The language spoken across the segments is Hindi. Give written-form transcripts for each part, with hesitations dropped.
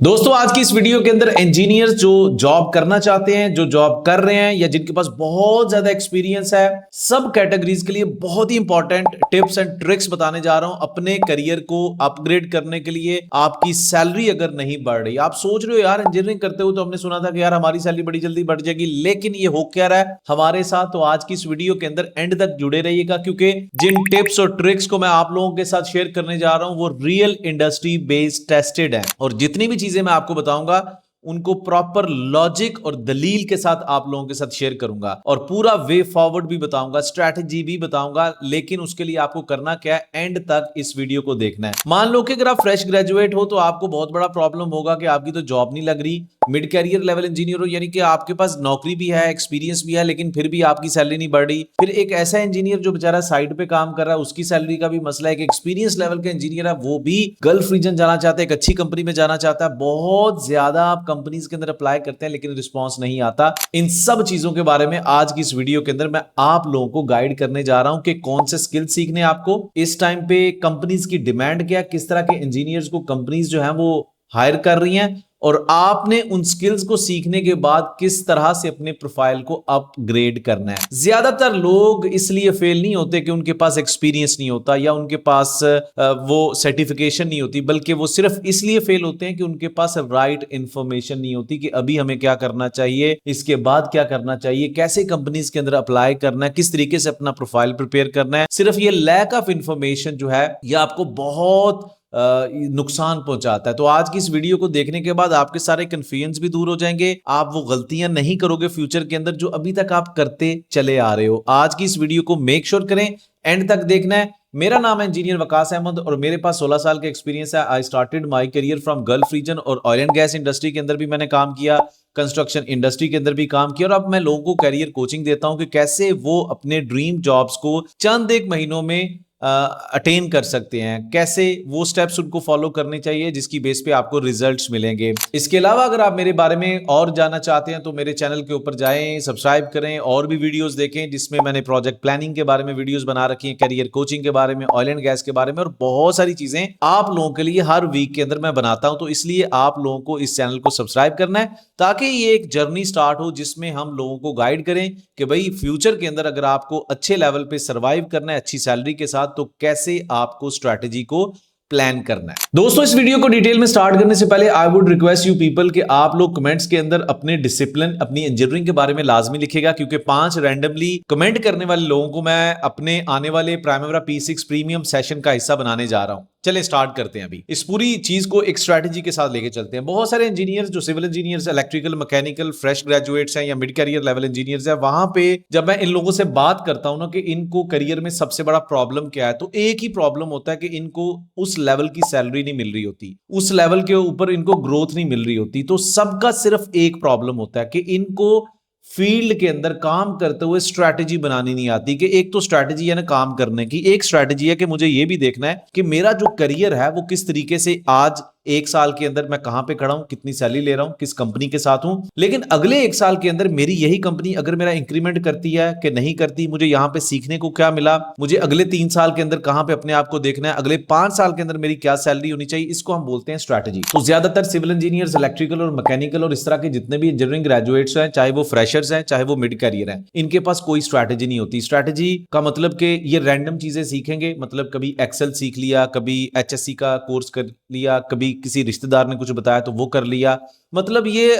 दोस्तों आज की इस वीडियो के अंदर इंजीनियर्स जो जॉब करना चाहते हैं, जो जॉब कर रहे हैं या जिनके पास बहुत ज्यादा एक्सपीरियंस है, सब कैटेगरीज के लिए बहुत ही इंपॉर्टेंट टिप्स एंड ट्रिक्स बताने जा रहा हूं अपने करियर को अपग्रेड करने के लिए। आपकी सैलरी अगर नहीं बढ़ रही, आप सोच रहे हो यार इंजीनियरिंग करते हो तो हमने सुना था कि यार हमारी सैलरी बड़ी जल्दी बढ़ जाएगी, लेकिन ये हो क्या रहा है हमारे साथ। तो आज की इस वीडियो के अंदर एंड तक जुड़े रहिएगा, क्योंकि जिन टिप्स और ट्रिक्स को मैं आप लोगों के साथ शेयर करने जा रहा हूं वो रियल इंडस्ट्री बेस्ड टेस्टेड है, और जितनी भी चीजें मैं आपको बताऊंगा उनको प्रॉपर लॉजिक और दलील के साथ आप लोगों के साथ शेयर करूंगा, और पूरा वे फॉरवर्ड भी बताऊंगा, स्ट्रैटेजी भी बताऊंगा। लेकिन उसके लिए आपको करना क्या है, एंड तक इस वीडियो को देखना है। मान लो कि अगर आप फ्रेश ग्रेजुएट हो तो आपको बहुत बड़ा प्रॉब्लम होगा कि आपकी तो जॉब नहीं लग रही। मिड कैरियर लेवल इंजीनियर हो यानी कि आपके पास नौकरी भी है, एक्सपीरियंस भी है, लेकिन फिर भी आपकी सैलरी नहीं बढ़ रही। फिर एक ऐसा इंजीनियर जो बेचारा साइड पे काम कर रहा है, उसकी सैलरी का भी मसला है। एक एक्सपीरियंस लेवल का इंजीनियर है, वो भी गल्फ रीजन जाना चाहता है, एक अच्छी कंपनी में जाना चाहता है। बहुत ज्यादा आप कंपनीज के अंदर अप्लाई करते हैं लेकिन रिस्पॉन्स नहीं आता। इन सब चीजों के बारे में आज की इस वीडियो के अंदर मैं आप लोगों को गाइड करने जा रहा हूं कि कौन से स्किल सीखने आपको इस टाइम पे, कंपनीज की डिमांड क्या, किस तरह के इंजीनियर्स को कंपनीज जो है वो हायर कर रही हैं, और आपने उन स्किल्स को सीखने के बाद किस तरह से अपने प्रोफाइल को अपग्रेड करना है। ज्यादातर लोग इसलिए फेल नहीं होते कि उनके पास एक्सपीरियंस नहीं होता या उनके पास वो सर्टिफिकेशन नहीं होती, बल्कि वो सिर्फ इसलिए फेल होते हैं कि उनके पास राइट इंफॉर्मेशन नहीं होती कि अभी हमें क्या करना चाहिए, इसके बाद क्या करना चाहिए, कैसे कंपनीज के अंदर अप्लाई करना है, किस तरीके से अपना प्रोफाइल प्रिपेयर करना है। सिर्फ ये लैक ऑफ इंफॉर्मेशन जो है ये आपको बहुत नुकसान पहुंचाता है। तो आज की इस वीडियो को देखने के बाद आपके सारे कंफ्यूजन भी दूर हो जाएंगे, आप वो गलतियां नहीं करोगे फ्यूचर के अंदर जो अभी तक आप करते चले आ रहे हो। आज की इस वीडियो को मेक श्योर करें, एंड तक देखना है। मेरा नाम है इंजीनियर वकास अहमद और मेरे पास 16 साल का एक्सपीरियंस है। I started my career from Gulf region, और ऑयल एंड गैस इंडस्ट्री के अंदर भी मैंने काम किया, कंस्ट्रक्शन इंडस्ट्री के अंदर भी काम किया, और अब मैं लोगों को करियर कोचिंग देता हूं कि कैसे वो अपने ड्रीम जॉब्स को चंद एक महीनों में अटेन कर सकते हैं, कैसे वो स्टेप्स उनको फॉलो करने चाहिए जिसकी बेस पे आपको रिजल्ट्स मिलेंगे। इसके अलावा अगर आप मेरे बारे में और जानना चाहते हैं तो मेरे चैनल के ऊपर जाएं, सब्सक्राइब करें, और भी वीडियोस देखें जिसमें मैंने प्रोजेक्ट प्लानिंग के बारे में वीडियोस बना रखी हैं, करियर कोचिंग के बारे में, ऑयल एंड गैस के बारे में, और बहुत सारी चीजें आप लोगों के लिए हर वीक के अंदर मैं बनाता हूं। तो इसलिए आप लोगों को इस चैनल को सब्सक्राइब करना है ताकि ये एक जर्नी स्टार्ट हो जिसमें हम लोगों को गाइड करें कि भाई फ्यूचर के अंदर अगर आपको अच्छे लेवल पे सर्वाइव करना है अच्छी सैलरी के साथ, तो कैसे आपको स्ट्रैटेजी को प्लान करना है। दोस्तों इस वीडियो को डिटेल में स्टार्ट करने से पहले I would request you people कि आप लोग कमेंट्स के अंदर अपने डिसिप्लिन, अपनी इंजीनियरिंग के बारे में लाजमी लिखेगा, क्योंकि 5 रैंडमली कमेंट करने वाले लोगों को मैं अपने आने वाले प्राइमेरा P6 प्रीमियम सेशन का हिस्सा बनाने जा रहा हूं। चलिए स्टार्ट करते हैं। अभी इस पूरी चीज को एक स्ट्रैटेजी के साथ लेके चलते हैं। बहुत सारे इंजीनियर्स जो civil engineers, electrical, mechanical, fresh graduates हैं या मिड करियर लेवल इंजीनियर्स हैं, वहां पे जब मैं इन लोगों से बात करता हूं ना कि इनको करियर में सबसे बड़ा प्रॉब्लम क्या है, तो एक ही प्रॉब्लम होता है कि इनको उस लेवल की सैलरी नहीं मिल रही होती, उस लेवल के ऊपर इनको ग्रोथ नहीं मिल रही होती। तो सबका सिर्फ एक प्रॉब्लम होता है कि इनको फील्ड के अंदर काम करते हुए स्ट्रैटेजी बनानी नहीं आती। कि एक तो स्ट्रैटेजी है ना काम करने की, एक स्ट्रैटेजी है कि मुझे ये भी देखना है कि मेरा जो करियर है वो किस तरीके से आज 1 साल के अंदर मैं कहां पे खड़ा हूं, कितनी सैलरी ले रहा हूं, किस कंपनी के साथ हूं, लेकिन अगले 1 साल के अंदर मेरी यही कंपनी अगर मेरा इंक्रीमेंट करती है कि नहीं करती, मुझे यहां पे सीखने को क्या मिला, मुझे अगले 3 साल के अंदर कहां पे अपने आप को देखना है, अगले 5 साल के अंदर मेरी क्या सैलरी होनी चाहिए, इसको हम बोलते हैं स्ट्रैटेजी। तो ज्यादातर सिविल इंजीनियर्स, इलेक्ट्रिकल और मैकेनिकल और इस तरह के जितने भी इंजीनियरिंग ग्रेजुएट्स हैं, चाहे वो फ्रेशर्स हैं चाहे वो मिड कैरियर हैं, इनके पास कोई स्ट्रैटेजी नहीं होती। स्ट्रैटेजी का मतलब कि ये रैंडम चीजें सीखेंगे, मतलब कभी एक्सेल सीख लिया, कभी HSC का कोर्स कर लिया, कभी किसी रिश्तेदार ने कुछ बताया तो वो कर लिया, मतलब ये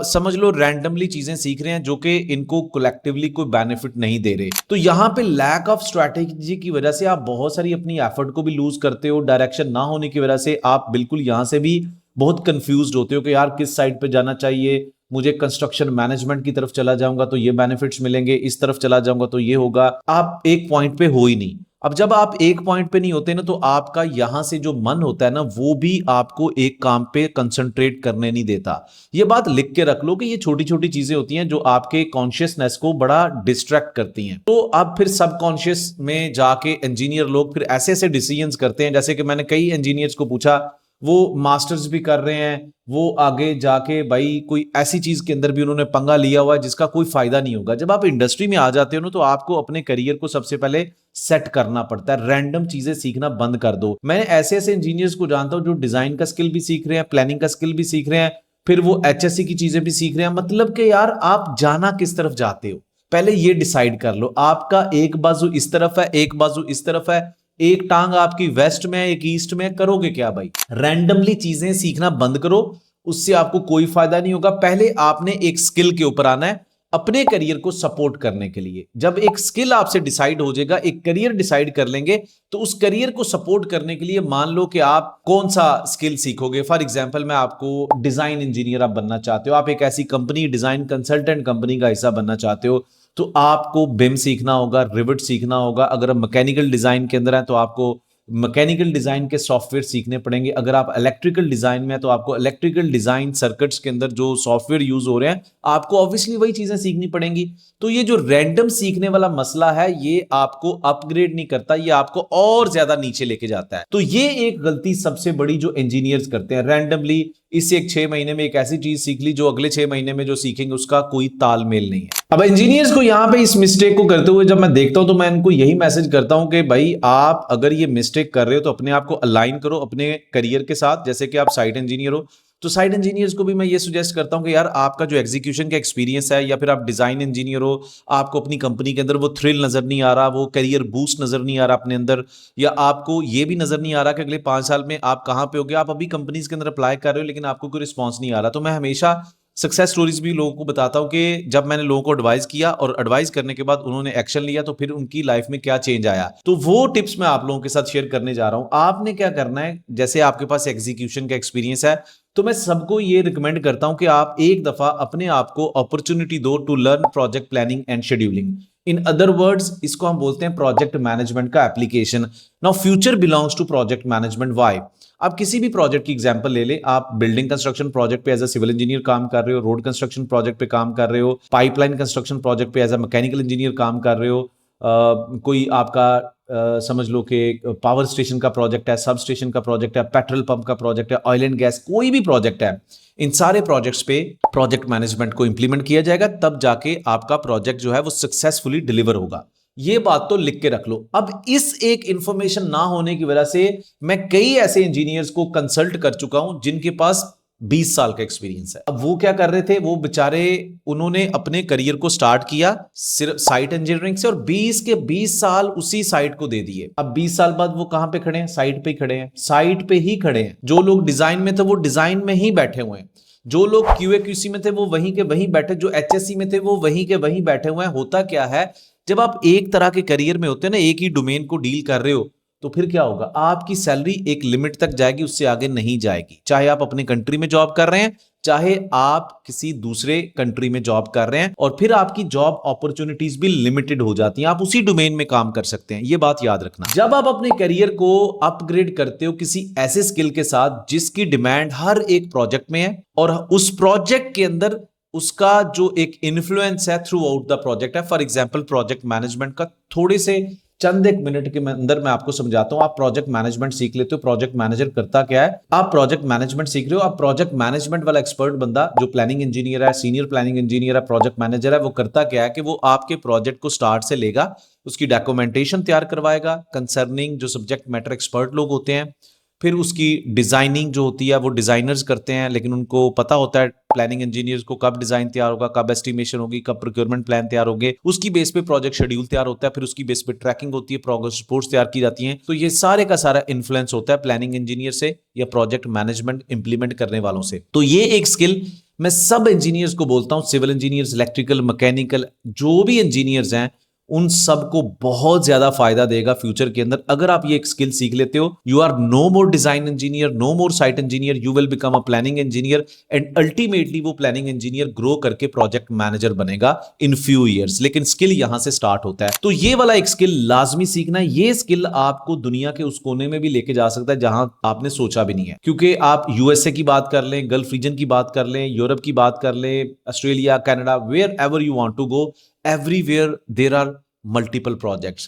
समझ लो रैंडमली चीजें सीख रहे हैं जो कि इनको कलेक्टिवली कोई बेनिफिट नहीं दे रहे। तो यहां पे लैक ऑफ स्ट्रैटेजी की वजह से आप बहुत सारी अपनी एफर्ट को भी लूज करते हो। डायरेक्शन ना होने की वजह से आप बिल्कुल यहां से भी बहुत कंफ्यूज होते हो कि यार किस साइड पे जाना चाहिए, मुझे कंस्ट्रक्शन मैनेजमेंट की तरफ चला जाऊंगा तो ये बेनिफिट्स मिलेंगे, इस तरफ चला जाऊंगा तो ये होगा। आप एक पॉइंट पे हो ही नहीं। अब जब आप एक पॉइंट पे नहीं होते ना तो आपका यहां से जो मन होता है ना वो भी आपको एक काम पे कंसंट्रेट करने नहीं देता। ये बात लिख के रख लो कि ये छोटी छोटी चीजें होती हैं जो आपके कॉन्शियसनेस को बड़ा डिस्ट्रैक्ट करती हैं। तो अब फिर सबकॉन्शियस में जाके इंजीनियर लोग फिर ऐसे ऐसे डिसीजंस करते हैं, जैसे कि मैंने कई इंजीनियर्स को पूछा, वो मास्टर्स भी कर रहे हैं, वो आगे जाके भाई कोई ऐसी चीज के अंदर भी उन्होंने पंगा लिया हुआ है जिसका कोई फायदा नहीं होगा। जब आप इंडस्ट्री में आ जाते हो ना तो आपको अपने करियर को सबसे पहले सेट करना पड़ता है। रैंडम चीजें सीखना बंद कर दो। मैं ऐसे ऐसे इंजीनियर्स को जानता हूं जो डिजाइन का स्किल भी सीख रहे हैं, प्लानिंग का स्किल भी सीख रहे हैं, फिर वो एचएससी की चीजें भी सीख रहे हैं। मतलब कि यार आप जाना किस तरफ चाहते हो, पहले ये डिसाइड कर लो। आपका एक बाजू इस तरफ है, एक बाजू इस तरफ है, एक टांग आपकी वेस्ट में है, एक ईस्ट में है, करोगे क्या भाई? रैंडमली चीजें सीखना बंद करो, उससे आपको कोई फायदा नहीं होगा। पहले आपने एक स्किल के ऊपर आना है अपने करियर को सपोर्ट करने के लिए। जब एक स्किल आपसे डिसाइड हो जाएगा, एक करियर डिसाइड कर लेंगे, तो उस करियर को सपोर्ट करने के लिए मान लो कि आप कौन सा स्किल सीखोगे। फॉर एग्जांपल, मैं आपको डिजाइन इंजीनियर आप बनना चाहते हो, आप एक ऐसी कंपनी डिजाइन कंसल्टेंट कंपनी का हिस्सा बनना चाहते हो, तो आपको बिम सीखना होगा, रिविट सीखना होगा। अगर आप मैकेनिकल डिजाइन के अंदर है तो आपको मैकेनिकल डिजाइन के सॉफ्टवेयर सीखने पड़ेंगे। अगर आप इलेक्ट्रिकल डिजाइन में है तो आपको इलेक्ट्रिकल डिजाइन सर्किट्स के अंदर जो सॉफ्टवेयर यूज हो रहे हैं, आपको ऑब्वियसली वही चीजें सीखनी पड़ेंगी। तो ये जो रैंडम सीखने वाला मसला है, ये आपको अपग्रेड नहीं करता, ये आपको और ज्यादा नीचे लेके जाता है। तो ये एक गलती सबसे बड़ी जो इंजीनियर्स करते हैं, रैंडमली इससे एक 6 महीने में एक ऐसी चीज सीख ली जो अगले 6 महीने में जो सीखेंगे उसका कोई तालमेल नहीं है। अब इंजीनियर्स को यहां पे इस मिस्टेक को करते हुए जब मैं देखता हूं तो मैं इनको यही मैसेज करता हूं कि भाई आप अगर ये मिस्टेक कर रहे हो तो अपने आप को अलाइन करो अपने करियर के साथ। जैसे कि आप साइट इंजीनियर हो, तो साइट इंजीनियर्स को भी मैं ये सुजेस्ट करता हूं कि यार आपका जो एग्जीक्यूशन का एक्सपीरियंस है, या फिर आप डिजाइन इंजीनियर हो, आपको अपनी कंपनी के अंदर वो थ्रिल नजर नहीं आ रहा, वो करियर बूस्ट नजर नहीं आ रहा अपने अंदर, या आपको ये भी नजर नहीं आ रहा कि अगले 5 साल में आप कहां पे होगे। आप अभी कंपनीज के अंदर अप्लाई कर रहे हो लेकिन आपको कोई रिस्पॉन्स नहीं आ रहा। तो मैं हमेशा सक्सेस स्टोरीज भी लोगों को बताता हूं कि जब मैंने लोगों को एडवाइस किया और एडवाइस करने के बाद उन्होंने एक्शन लिया तो फिर उनकी लाइफ में क्या चेंज आया, तो वो टिप्स मैं आप लोगों के साथ शेयर करने जा रहा हूं। आपने क्या करना है, जैसे आपके पास एग्जीक्यूशन का एक्सपीरियंस है, तो मैं सबको ये रिकमेंड करता हूं कि आप एक दफा अपने आप को अपॉर्चुनिटी दो to learn project planning and scheduling. In other words, इसको हम बोलते हैं प्रोजेक्ट मैनेजमेंट का application. Now future belongs to project management. Why? आप किसी भी प्रोजेक्ट की एग्जांपल ले ले, आप बिल्डिंग कंस्ट्रक्शन प्रोजेक्ट पे एज अ सिविल इंजीनियर काम कर रहे हो, रोड कंस्ट्रक्शन प्रोजेक्ट पे काम कर रहे हो, पाइपलाइन कंस्ट्रक्शन प्रोजेक्ट पे एज अ मैकेनिकल इंजीनियर काम कर रहे हो, कोई आपका समझ लो कि पावर स्टेशन का प्रोजेक्ट है, सब स्टेशन का प्रोजेक्ट है, पेट्रोल पंप का प्रोजेक्ट है, ऑयल एंड गैस, कोई भी प्रोजेक्ट है, इन सारे प्रोजेक्ट्स पे प्रोजेक्ट मैनेजमेंट को इंप्लीमेंट किया जाएगा, तब जाके आपका प्रोजेक्ट जो है वो सक्सेसफुली डिलीवर होगा। ये बात तो लिख के रख लो। अब इस एक इंफॉर्मेशन ना होने की वजह से मैं कई ऐसे इंजीनियर्स को कंसल्ट कर चुका हूं जिनके पास 20 साल का एक्सपीरियंस है। अब वो क्या कर रहे थे, वो बेचारे उन्होंने अपने करियर को स्टार्ट किया सिर्फ साइट इंजीनियरिंग से और 20 के 20 साल उसी साइट को दे दिए। अब 20 साल बाद वो कहां पे खड़े हैं? साइट पे ही खड़े हैं, साइट पे ही खड़े हैं। जो लोग डिजाइन में थे वो डिजाइन में ही बैठे हुए हैं, जो लोग क्यूए क्यूसी में थे वो वहीं के वहीं बैठे, जो एचएससी में थे वो वहीं के वहीं बैठे हुए हैं। होता क्या है, जब आप एक तरह के करियर में होते हैं ना, एक ही डोमेन को डील कर रहे हो, तो फिर क्या होगा, आपकी सैलरी एक लिमिट तक जाएगी, उससे आगे नहीं जाएगी। चाहे आप अपने कंट्री में जॉब कर रहे हैं, चाहे आप किसी दूसरे कंट्री में जॉब कर रहे हैं, और फिर आपकी जॉब अपॉर्चुनिटीज भी लिमिटेड हो जाती हैं। आप उसी डोमेन में काम कर सकते हैं, ये बात याद रखना। जब आप अपने करियर को अपग्रेड करते हो किसी ऐसे स्किल के साथ जिसकी डिमांड हर एक प्रोजेक्ट में है, और उस प्रोजेक्ट के अंदर उसका जो एक इन्फ्लुएंस है थ्रू आउट द प्रोजेक्ट है। फॉर एग्जाम्पल, प्रोजेक्ट मैनेजमेंट का थोड़े से चंद एक मिनट के अंदर मैं आपको समझाता हूं। आप प्रोजेक्ट मैनेजमेंट सीख लेते हो, प्रोजेक्ट मैनेजर करता क्या है, आप प्रोजेक्ट मैनेजमेंट सीख रहे हो, आप प्रोजेक्ट मैनेजमेंट वाला एक्सपर्ट बंदा जो प्लानिंग इंजीनियर है, सीनियर प्लानिंग इंजीनियर है, प्रोजेक्ट मैनेजर है, वो करता क्या है कि वो आपके प्रोजेक्ट को स्टार्ट से लेगा, उसकी डॉक्यूमेंटेशन तैयार करवाएगा कंसर्निंग जो सब्जेक्ट मैटर एक्सपर्ट लोग होते हैं, फिर उसकी डिजाइनिंग जो होती है वो डिजाइनर्स करते हैं, लेकिन उनको पता होता है प्लानिंग इंजीनियर्स को कब डिजाइन तैयार होगा, कब एस्टिमेशन होगी, कब प्रोक्योरमेंट प्लान तैयार होंगे, उसकी बेस पे प्रोजेक्ट शेड्यूल तैयार होता है, फिर उसकी बेस पे ट्रैकिंग होती है, प्रोग्रेस रिपोर्ट्स तैयार की जाती हैं। तो ये सारे का सारा इन्फ्लुएंस होता है प्लानिंग इंजीनियर से या प्रोजेक्ट मैनेजमेंट इंप्लीमेंट करने वालों से। तो ये एक स्किल मैं सब इंजीनियर्स को बोलता हूं, सिविल इंजीनियर्स, इलेक्ट्रिकल, मैकेनिकल, जो भी इंजीनियर्स हैं उन सबको बहुत ज्यादा फायदा देगा फ्यूचर के अंदर। अगर आप ये एक स्किल सीख लेते हो, you are no more design engineer, no more site engineer, you will become a planning engineer, and ultimately वो प्लानिंग इंजीनियर ग्रो करके प्रोजेक्ट मैनेजर बनेगा इन फ्यू ईयर्स। लेकिन स्किल यहां से स्टार्ट होता है, तो ये वाला एक स्किल लाजमी सीखना है। ये स्किल आपको दुनिया के उस कोने में भी लेके जा सकता है जहां आपने सोचा भी नहीं है। क्योंकि आप यूएसए की बात कर लें, गल्फ रीजन की बात कर लें, यूरोप की बात कर लें, Australia, Canada, wherever you want to go, everywhere there are multiple projects.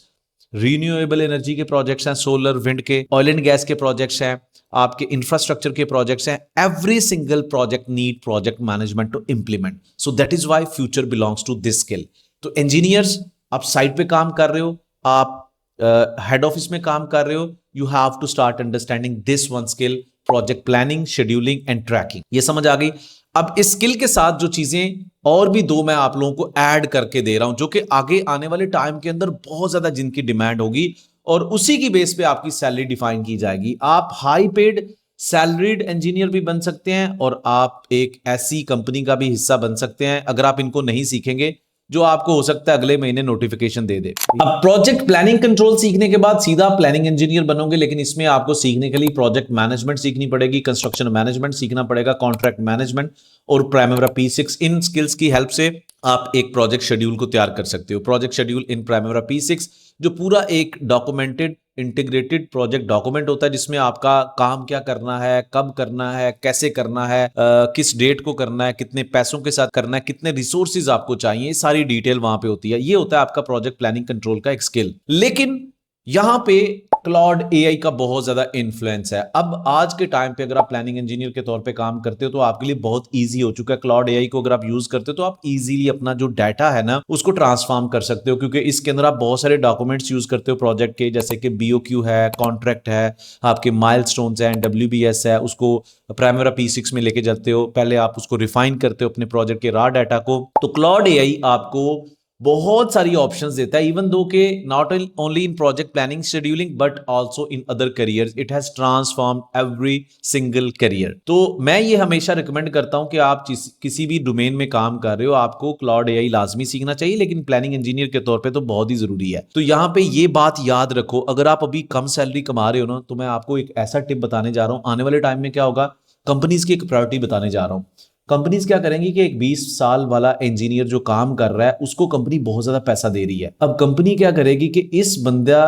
Renewable energy के प्रोजेक्ट्स हैं, सोलर, विंड के, ऑयल एंड गैस के प्रोजेक्ट्स हैं, आपके इंफ्रास्ट्रक्चर के प्रोजेक्ट्स हैं। Every single project need project management to implement, so that is why future belongs to this skill. तो इंजीनियर्स, आप साइट पे काम कर रहे हो, आप हेड ऑफिस में काम कर रहे हो, you have to start understanding this one skill, project planning, scheduling and tracking. ये समझ आ गई। अब इस स्किल के साथ जो चीजें और भी दो मैं आप लोगों को ऐड करके दे रहा हूं, जो कि आगे आने वाले टाइम के अंदर बहुत ज्यादा जिनकी डिमांड होगी, और उसी की बेस पे आपकी सैलरी डिफाइन की जाएगी। आप हाई पेड सैलरीड इंजीनियर भी बन सकते हैं, और आप एक ऐसी कंपनी का भी हिस्सा बन सकते हैं अगर आप इनको नहीं सीखेंगे, जो आपको हो सकता है अगले महीने नोटिफिकेशन दे दे। अब प्रोजेक्ट प्लानिंग कंट्रोल सीखने के बाद सीधा प्लानिंग इंजीनियर बनोगे, लेकिन इसमें आपको सीखने के लिए प्रोजेक्ट मैनेजमेंट सीखनी पड़ेगी, कंस्ट्रक्शन मैनेजमेंट सीखना पड़ेगा, कॉन्ट्रैक्ट मैनेजमेंट और प्राइमेरा P6। इन स्किल्स की हेल्प से आप एक प्रोजेक्ट शेड्यूल को तैयार कर सकते हो। प्रोजेक्ट शेड्यूल इन प्राइमेरा P6 जो पूरा एक डॉक्यूमेंटेड इंटीग्रेटेड प्रोजेक्ट डॉक्यूमेंट होता है, जिसमें आपका काम क्या करना है, कब करना है, कैसे करना है, किस डेट को करना है, कितने पैसों के साथ करना है, कितने रिसोर्सेज आपको चाहिए, सारी डिटेल वहां पे होती है। ये होता है आपका प्रोजेक्ट प्लानिंग कंट्रोल का एक स्किल। लेकिन यहां पे क्लाउड एआई का बहुत ज्यादा इन्फ्लुएंस है। अब आज के टाइम पे अगर आप प्लानिंग इंजीनियर के तौर पे काम करते हो तो आपके लिए बहुत इजी हो चुका है। क्लाउड एआई को अगर आप यूज करते हो तो आप इजीली अपना जो डाटा है ना उसको ट्रांसफॉर्म कर सकते हो, क्योंकि इसके अंदर आप बहुत सारे डॉक्यूमेंट्स यूज करते हो प्रोजेक्ट के, जैसे कि बीओक्यू है, कॉन्ट्रैक्ट है, आपके माइलस्टोन्स हैं, डब्ल्यूबीएस है, उसको प्राइमेरा P6 में लेके जाते हो। पहले आप उसको रिफाइन करते हो अपने प्रोजेक्ट के रॉ डाटा को। तो क्लाउड एआई आपको बहुत सारी ऑप्शंस देता है, इवन दो के not only in project planning scheduling but also in other careers. It has transformed every single career. तो मैं ये हमेशा रिकमेंड करता हूं कि आप किसी भी डोमेन में काम कर रहे हो, आपको क्लाउड एआई लाजमी सीखना चाहिए, लेकिन प्लानिंग इंजीनियर के तौर पे तो बहुत ही जरूरी है। तो यहां पे ये बात याद रखो, अगर आप अभी कम सैलरी कमा रहे हो ना, तो मैं आपको एक ऐसा टिप बताने जा रहा हूं। आने वाले टाइम में क्या होगा, कंपनीज की एक प्रायोरिटी बताने जा रहा हूं। कंपनीज क्या करेंगी कि एक 20 साल वाला इंजीनियर जो काम कर रहा है उसको कंपनी बहुत ज्यादा पैसा दे रही है। अब कंपनी क्या करेगी कि इस बंदा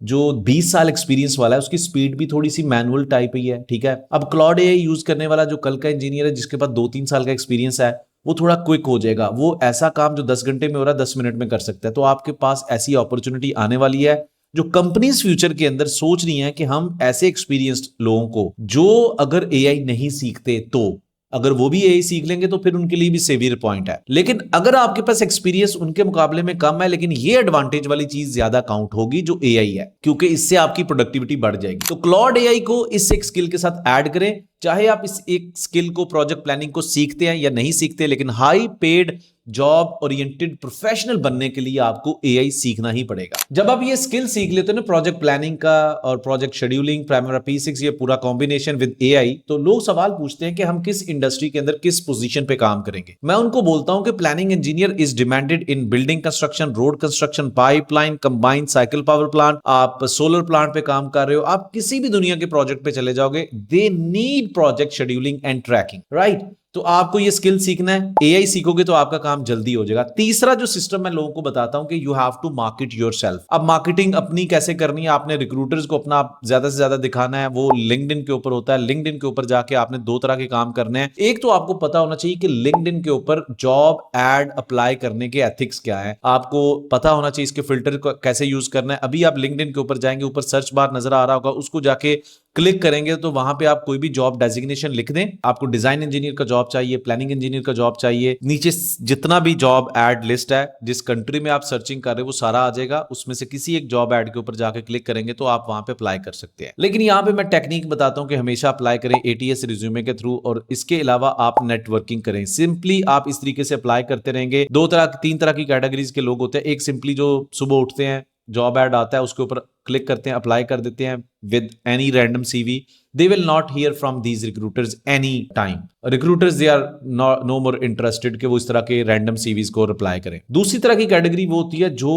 जो 20 साल एक्सपीरियंस वाला है उसकी स्पीड भी थोड़ी सी मैनुअल टाइप ही है, ठीक है। अब क्लाउड एआई यूज करने वाला जो कल का इंजीनियर है जिसके पास 2-3 साल का एक्सपीरियंस है, वो थोड़ा क्विक हो जाएगा। वो ऐसा काम जो 10 घंटे में हो रहा है 10 मिनट में कर सकता है। तो आपके पास ऐसी अपॉर्चुनिटी आने वाली है जो कंपनीज फ्यूचर के अंदर सोच रही हैं कि हम ऐसे एक्सपीरियंस्ड लोगों को, जो अगर एआई नहीं सीखते तो अगर वो भी एआई सीख लेंगे तो फिर उनके लिए भी सेवियर पॉइंट है। लेकिन अगर आपके पास एक्सपीरियंस उनके मुकाबले में कम है, लेकिन ये एडवांटेज वाली चीज ज्यादा काउंट होगी जो एआई है, क्योंकि इससे आपकी प्रोडक्टिविटी बढ़ जाएगी। तो क्लाउड एआई को इस एक स्किल के साथ ऐड करें। चाहे आप इस एक स्किल को, प्रोजेक्ट प्लानिंग को सीखते हैं या नहीं सीखते, लेकिन high paid job oriented professional बनने के लिए आपको एआई सीखना ही पड़ेगा। जब आप ये स्किल सीख लेते हो ना, प्रोजेक्ट प्लानिंग का और प्रोजेक्ट शेड्यूलिंग, प्राइमेरा P6, ये पूरा कॉम्बिनेशन विद एआई, तो लोग सवाल पूछते हैं कि हम किस इंडस्ट्री के अंदर किस पोजीशन पे काम करेंगे। मैं उनको बोलता हूं कि planning engineer is demanded in building construction, road construction, pipeline, combined cycle power plant, आप सोलर प्लांट पे काम कर रहे हो, आप किसी भी दुनिया के प्रोजेक्ट पे चले जाओगे, they need project scheduling and tracking, right. तो आपको ये स्किल सीखना है, एआई सीखोगे तो आपका काम जल्दी हो जाएगा। तीसरा जो सिस्टम मैं लोगों को बताता हूं कि you have to market yourself. अब मार्केटिंग अपनी कैसे करनी है, आपने रिक्रूटर्स को अपना ज्यादा से ज्यादा दिखाना है, वो लिंक्डइन के ऊपर होता है। लिंक्डइन के ऊपर जाके आपने दो तरह के काम करने हैं। एक तो आपको पता होना चाहिए कि लिंक्डइन के ऊपर जॉब एड अप्लाई करने के एथिक्स क्या है, आपको पता होना चाहिए इसके फिल्टर को कैसे यूज करना है। अभी आप लिंक्डइन के ऊपर जाएंगे, ऊपर सर्च बार नजर आ रहा होगा, उसको जाके क्लिक करेंगे तो वहां पे आप कोई भी जॉब डेजिग्नेशन लिख दें। आपको डिजाइन इंजीनियर का जॉब चाहिए, प्लानिंग इंजीनियर का जॉब चाहिए, नीचे जितना भी जॉब एड लिस्ट है, जिस कंट्री में आप सर्चिंग कर रहे हो वो सारा आ जाएगा। उसमें से किसी एक जॉब एड के ऊपर जाकर क्लिक करेंगे तो आप वहां पे अप्लाई कर सकते हैं। लेकिन यहां पे मैं टेक्निक बताता हूं कि हमेशा अप्लाई करें एटीएस रिज्यूमे के थ्रू, और इसके अलावा आप नेटवर्किंग करें। सिंपली आप इस तरीके से अप्लाई करते रहेंगे। तीन तरह की कैटेगरीज के लोग होते हैं। एक सिंपली जो सुबह उठते हैं, जॉब एड आता है, उसके ऊपर क्लिक करते हैं, अप्लाई कर देते हैं with any random CV. They will not hear from these recruiters any time. Recruiters they are no more interested कि वो इस तरह के रैंडम सीवीज को रिप्लाई करें। दूसरी तरह की कैटेगरी वो होती है जो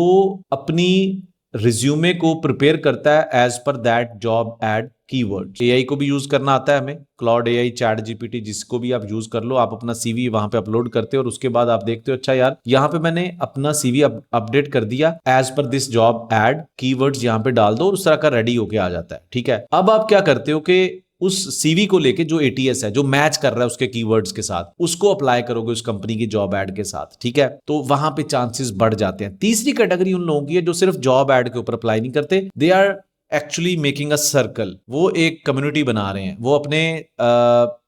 अपनी रिज्यूमे को प्रिपेयर करता है as per that job ad keyword. AI को भी यूज करना आता है हमें, क्लाउड एआई, चैट जीपीटी, जिसको भी आप यूज कर लो। आप अपना सीवी वहां पे अपलोड करते हो और उसके बाद आप देखते हो अच्छा यार यहाँ पे मैंने अपना सीवी अपडेट कर दिया, as per this job add keywords यहाँ पे डाल दो और उस तरह का रेडी होके आ जाता है। ठीक है, अब आप क्या करते हो कि उस सीवी को लेके जो एटीएस है, जो मैच कर रहा है उसके कीवर्ड्स के साथ, उसको अप्लाई करोगे उस कंपनी की जॉब एड के साथ। ठीक है, तो वहां पे चांसेस बढ़ जाते हैं। तीसरी कैटेगरी उन लोगों की है जो सिर्फ जॉब एड के ऊपर अप्लाई नहीं करते, they are actually making a circle. वो एक कम्युनिटी बना रहे हैं, वो अपने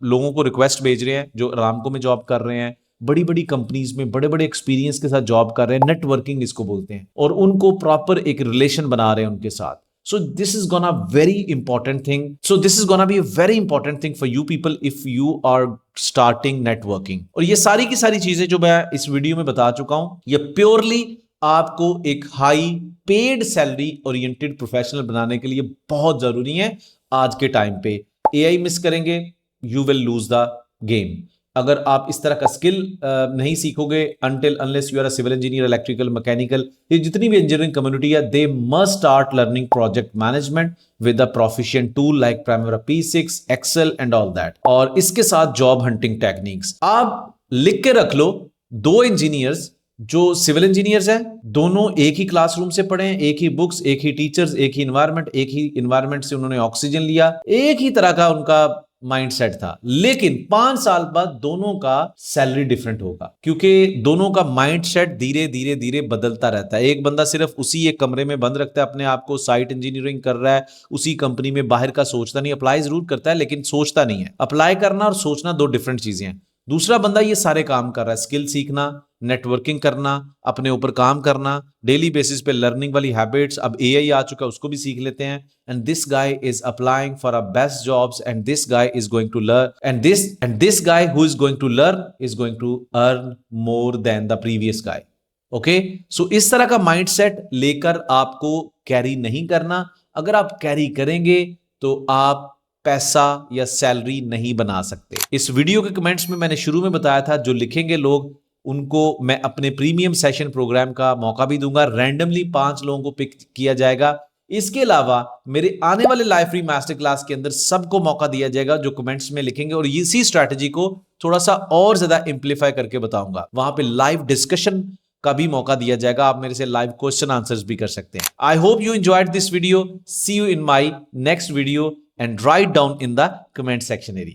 लोगों को रिक्वेस्ट भेज रहे हैं जो रामको में जॉब कर रहे हैं, बड़ी बड़ी कंपनीज में बड़े बड़े एक्सपीरियंस के साथ जॉब कर रहे हैं, नेटवर्किंग इसको बोलते हैं, और उनको प्रॉपर एक रिलेशन बना रहे हैं उनके साथ. So this is gonna very important thing. So this is gonna be a very important thing for you people if you are starting networking. और ये सारी की सारी चीजें जो मैं इस वीडियो में बता चुका हूं, ये प्योरली आपको एक high paid salary oriented professional बनाने के लिए बहुत जरूरी है आज के टाइम पे. एआई मिस करेंगे, you will lose the game. अगर आप इस तरह का स्किल नहीं सीखोगे until unless you are a civil engineer, electrical, mechanical, ये जितनी भी इंजीनियरिंग कम्युनिटी है, they must start learning project management with a proficient tool like Primavera P6, excel and all that. और इसके साथ जॉब हंटिंग टेक्निक्स आप लिख के रख लो. 2 इंजीनियर्स जो सिविल इंजीनियर्स हैं, दोनों एक ही क्लासरूम से पढ़े हैं, एक ही बुक्स, एक ही टीचर्स, एक ही इन्वायरमेंट से उन्होंने ऑक्सीजन लिया, एक ही तरह का उनका माइंडसेट था, लेकिन 5 साल बाद दोनों का सैलरी डिफरेंट होगा, क्योंकि दोनों का माइंडसेट धीरे धीरे धीरे बदलता रहता है. एक बंदा सिर्फ उसी एक कमरे में बंद रखता है अपने आप को, साइट इंजीनियरिंग कर रहा है उसी कंपनी में, बाहर का सोचता नहीं, अप्लाई जरूर करता है लेकिन सोचता नहीं है. अप्लाई करना और सोचना 2 डिफरेंट चीजें हैं. दूसरा बंदा ये सारे काम कर रहा है, स्किल सीखना, नेटवर्किंग करना, अपने ऊपर काम करना, डेली बेसिस पे लर्निंग वाली हैबिट्स. अब एआई आ चुका है, उसको भी सीख लेते हैं. And this guy is applying for a best jobs, and this guy is going to learn, and this guy who is going to learn is going to earn more than the previous guy. Okay, so इस तरह का माइंडसेट लेकर आपको कैरी नहीं करना. अगर आप कैरी करेंगे तो आप पैसा या सैलरी नहीं बना सकते. इस वीडियो के कमेंट्स में मैंने शुरू में बताया था, जो लिखेंगे लोग उनको मैं अपने प्रीमियम सेशन प्रोग्राम का मौका भी दूंगा. रैंडमली 5 लोगों को पिक किया जाएगा. इसके अलावा मेरे आने वाले लाइव फ्री मास्टर क्लास के अंदर सबको मौका दिया जाएगा जो कमेंट्स में लिखेंगे, और इसी स्ट्रैटेजी को थोड़ा सा और ज्यादा इंप्लीफाई करके बताऊंगा. वहां पे लाइव डिस्कशन का भी मौका दिया जाएगा, आप मेरे से लाइव क्वेश्चन आंसर्स भी कर सकते हैं. I hope you enjoyed this video. See you in my next video and write down in the comment section area.